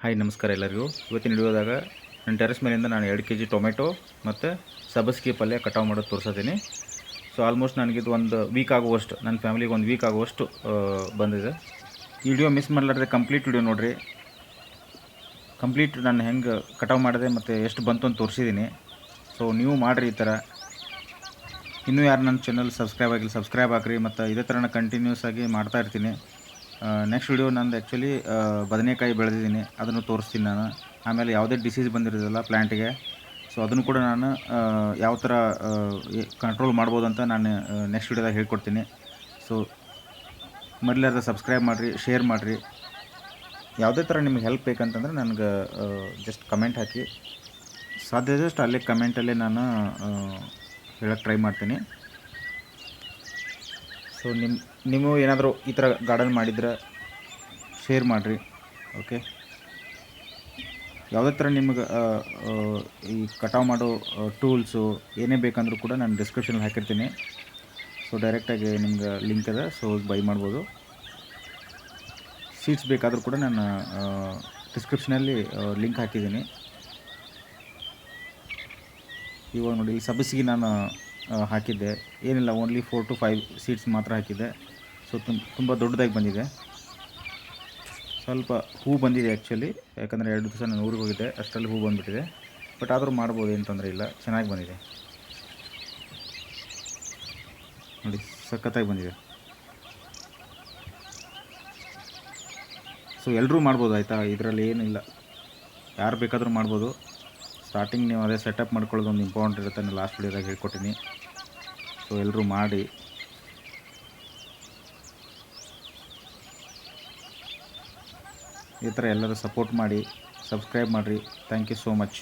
Hi ನಮಸ್ಕಾರ ಎಲ್ಲರಿಗೂ. ಇವತ್ತಿನ ವಿಡಿಯೋದಾಗ ನನ್ನ ಟೆರೆಸ್ ಮೇಲಿಂದ ನಾನು 2 kg ಟೊಮೆಟೊ ಮತ್ತು ಸಬ್ಬಸಿಗೆ ಪಲ್ಯ ಕಟಾವು ಮಾಡೋದು ತೋರಿಸಿದ್ದೀನಿ. ಸೊ ಆಲ್ಮೋಸ್ಟ್ ನನಗಿದು ಒಂದು ವೀಕ್ ಆಗುವಷ್ಟು, ನನ್ನ ಫ್ಯಾಮಿಲಿಗೆ ಒಂದು ವೀಕ್ ಆಗುವಷ್ಟು ಬಂದಿದೆ. ಈ ವಿಡಿಯೋ ಮಿಸ್ ಮಾಡಲಾರ್ದೆ ಕಂಪ್ಲೀಟ್ ವಿಡಿಯೋ ನೋಡಿರಿ. ಕಂಪ್ಲೀಟ್ ನಾನು ಹೆಂಗೆ ಕಟಾವು ಮಾಡಿದೆ ಮತ್ತು ಎಷ್ಟು ಬಂತು ಅಂತ ತೋರಿಸಿದ್ದೀನಿ. ಸೊ ನೀವು ಮಾಡಿರಿ ಈ ಥರ. ಇನ್ನೂ ಯಾರು ನನ್ನ ಚಾನಲ್ ಸಬ್ಸ್ಕ್ರೈಬ್ ಆಗಿಲ್ಲ ಸಬ್ಸ್ಕ್ರೈಬ್ ಆಗಿರಿ, ಮತ್ತು ಇದೇ ಥರ ನಾನು ಕಂಟಿನ್ಯೂಸ್ ಆಗಿ ಮಾಡ್ತಾ ಇರ್ತೀನಿ. ನೆಕ್ಸ್ಟ್ ವಿಡಿಯೋ ನಂದು ಆ್ಯಕ್ಚುಲಿ ಬದನೆಕಾಯಿ ಬೆಳೆದಿದ್ದೀನಿ, ಅದನ್ನು ತೋರಿಸ್ತೀನಿ ನಾನು. ಆಮೇಲೆ ಯಾವುದೇ ಡಿಸೀಸ್ ಬಂದಿರೋದಿಲ್ಲ ಪ್ಲ್ಯಾಂಟಿಗೆ, ಸೊ ಅದನ್ನು ಕೂಡ ನಾನು ಯಾವ ಥರ ಕಂಟ್ರೋಲ್ ಮಾಡ್ಬೋದು ಅಂತ ನಾನು ನೆಕ್ಸ್ಟ್ ವಿಡಿಯೋದಾಗ ಹೇಳ್ಕೊಡ್ತೀನಿ. ಸೊ ಮೊದಲಾದ್ರೆ ಸಬ್ಸ್ಕ್ರೈಬ್ ಮಾಡಿರಿ, ಶೇರ್ ಮಾಡಿರಿ. ಯಾವುದೇ ಥರ ನಿಮ್ಗೆ ಹೆಲ್ಪ್ ಬೇಕಂತಂದ್ರೆ ನನಗೆ ಜಸ್ಟ್ ಕಮೆಂಟ್ ಹಾಕಿ, ಸಾಧ್ಯದಷ್ಟು ಅಲ್ಲೇ ಕಮೆಂಟಲ್ಲೇ ನಾನು ಹೇಳೋಕ್ಕೆ ಟ್ರೈ ಮಾಡ್ತೀನಿ. ಸೊ ನೀವು ಏನಾದರೂ ಈ ಥರ ಗಾರ್ಡನ್ ಮಾಡಿದ್ರೆ ಶೇರ್ ಮಾಡಿರಿ. ಓಕೆ, ಯಾವುದೇ ಥರ ನಿಮ್ಗೆ ಈ ಕಟಾವು ಮಾಡೋ ಟೂಲ್ಸು ಏನೇ ಬೇಕಂದ್ರೂ ಕೂಡ ನಾನು ಡಿಸ್ಕ್ರಿಪ್ಷನಲ್ಲಿ ಹಾಕಿರ್ತೀನಿ. ಸೊ ಡೈರೆಕ್ಟಾಗಿ ನಿಮ್ಗೆ ಲಿಂಕ್ ಇದೆ, ಸೊ ಬೈ ಮಾಡ್ಬೋದು. ಸೀಡ್ಸ್ ಬೇಕಾದರೂ ಕೂಡ ನಾನು ಡಿಸ್ಕ್ರಿಪ್ಷನಲ್ಲಿ ಲಿಂಕ್ ಹಾಕಿದ್ದೀನಿ. ಇವಾಗ ನೋಡಿ, ಈ ಸಬ್ಬಸಿಗೆ ನಾನು ಹಾಕಿದ್ದೆ, ಏನಿಲ್ಲ, ಓನ್ಲಿ 4 to 5 ಸೀಡ್ಸ್ ಮಾತ್ರ ಹಾಕಿದ್ದೆ. ಸೊ ತುಂಬ ದೊಡ್ಡದಾಗಿ ಬಂದಿದೆ. ಸ್ವಲ್ಪ ಹೂ ಬಂದಿದೆ ಆ್ಯಕ್ಚುಲಿ, ಯಾಕಂದರೆ 2 ದಿವಸ ನಾನು ಊರಿಗೆ ಹೋಗಿದ್ದೆ, ಅಷ್ಟರಲ್ಲಿ ಹೂ ಬಂದುಬಿಟ್ಟಿದೆ. ಬಟ್ ಆದರೂ ಮಾಡ್ಬೋದು, ಏನು ತೊಂದರೆ ಇಲ್ಲ, ಚೆನ್ನಾಗಿ ಬಂದಿದೆ ನೋಡಿ, ಸಖತ್ತಾಗಿ ಬಂದಿದೆ. ಸೊ ಎಲ್ಲರೂ ಮಾಡ್ಬೋದು ಆಯಿತಾ, ಇದರಲ್ಲಿ ಏನಿಲ್ಲ, ಯಾರು ಬೇಕಾದರೂ ಮಾಡ್ಬೋದು. ಸ್ಟಾರ್ಟಿಂಗ್ ನೀವು ಅದೇ ಸೆಟಪ್ ಮಾಡ್ಕೊಳ್ಳೋದು ಒಂದು ಇಂಪಾರ್ಟೆಂಟ್ ಇರುತ್ತೆ, ನಾನು ಲಾಸ್ಟ್ ವಿಡಿಯೋದಾಗ ಹೇಳ್ಕೊಟ್ಟಿನಿ. ಸೊ ಎಲ್ಲರೂ ಮಾಡಿ. ಈ ಥರ ಎಲ್ಲರೂ ಸಪೋರ್ಟ್ ಮಾಡಿ, ಸಬ್ಸ್ಕ್ರೈಬ್ ಮಾಡಿರಿ. Thank you so much.